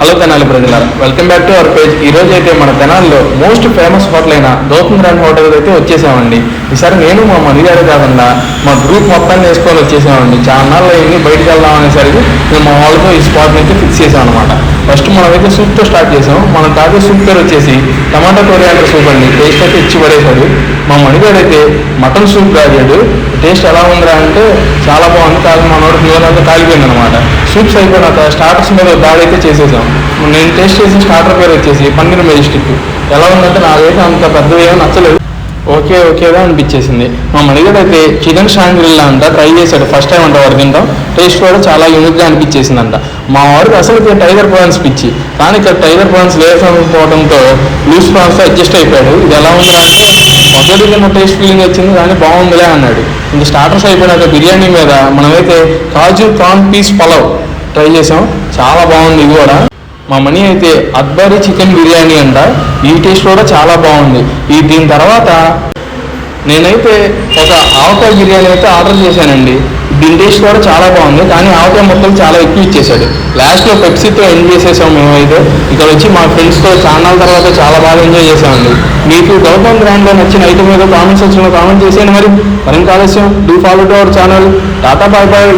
Hello Tenali ప్రజలారా, welcome back to our page. ఈ రోజు అయితే మన తెనాలిలో మోస్ట్ ఫేమస్ హోటల్ అయిన గౌతమ్ గ్రాండ్ హోటల్ అయితే వచ్చేసామండి. ఈసారి నేను మా మనిగారు కాకుండా మా గ్రూప్ మొత్తాన్ని వేసుకొని వచ్చేసామండి. చాలా నాళ్ళు అయింది బయటకు వెళ్దాం అనేసరికి మేము మా వాళ్ళతో ఈ స్పాట్ని అయితే ఫిక్స్ చేసాం అనమాట. ఫస్ట్ మనమైతే సూప్తో స్టార్ట్ చేసాం. మనం తాగే సూప్ పేరు వచ్చేసి టమాటా కొరియాండర్ సూప్ అండి. టేస్ట్ అయితే ఇచ్చి పడేశాడు. మా మనిగారు అయితే మటన్ సూప్ తాగాడు. టేస్ట్ ఎలా ఉందిరా అంటే చాలా బాగుంది. కాదు మనోడు ఫ్లేవర్ అయితే కాలిపోయింది అనమాట. సూప్స్ అయిపోయినాక స్టార్టర్స్ మీద దాడి అయితే చేసేసాం. నేను టేస్ట్ చేసిన స్టార్టర్ పేరు వచ్చేసి పన్నీర్ మెజెస్టిక్. ఎలా ఉందంటే నాకైతే అంత పెద్దగా ఏమీ నచ్చలేదు. ఓకేగా అనిపించేసింది. మా మనిగాడు అయితే చికెన్ షాంగ్రిల్లా అంట ట్రై చేశాడు. ఫస్ట్ టైం అంట వాడు తింటాం. టేస్ట్ కూడా చాలా యూనిక్గా అనిపించేసిందంట. మా వాడికి అసలు టైగర్ ప్రాన్స్ పిచ్చి, కానీ ఇక్కడ టైగర్ ప్రాన్స్ లేకపోవడంతో లూస్ ప్రాన్స్తో అడ్జస్ట్ అయిపోయాడు. ఇది ఎలా ఉంది అంటే ఒకటి కింద టేస్ట్ ఫీలింగ్ వచ్చింది, కానీ బాగుందిలే అన్నాడు. ఇంక స్టార్టర్స్ అయిపోయినాక బిర్యానీ మీద మనమైతే కాజు ప్రాన్ పీస్ పలావ్ ట్రై చేసాం. చాలా బాగుంది ఇది కూడా. మా మనీ అయితే అక్బరీ చికెన్ బిర్యానీ అంట. ఈ టేస్ట్ కూడా చాలా బాగుంది. దీని తర్వాత నేనైతే ఒక ఆవకాయ బిర్యానీ అయితే ఆర్డర్ చేశానండి. దీని టేస్ట్ కూడా చాలా బాగుంది, కానీ ఆవకాయ మొత్తం చాలా ఎక్కువ ఇచ్చేసాడు. లాస్ట్లో పెప్సీతో ఎంజాయ్ చేసేసాం మేమైతే. ఇక్కడ వచ్చి మా ఫ్రెండ్స్తో చాన్నాల తర్వాత చాలా బాగా ఎంజాయ్ చేసామండి. మీకు గౌతమ్ గ్రాండ్లో నచ్చిన ఐటమ్ ఏదో కామెంట్ సెక్షన్లో కామెంట్ చేసేయండి. మరి మరింత ఆలస్యం do follow to our channel. Tata bye bye.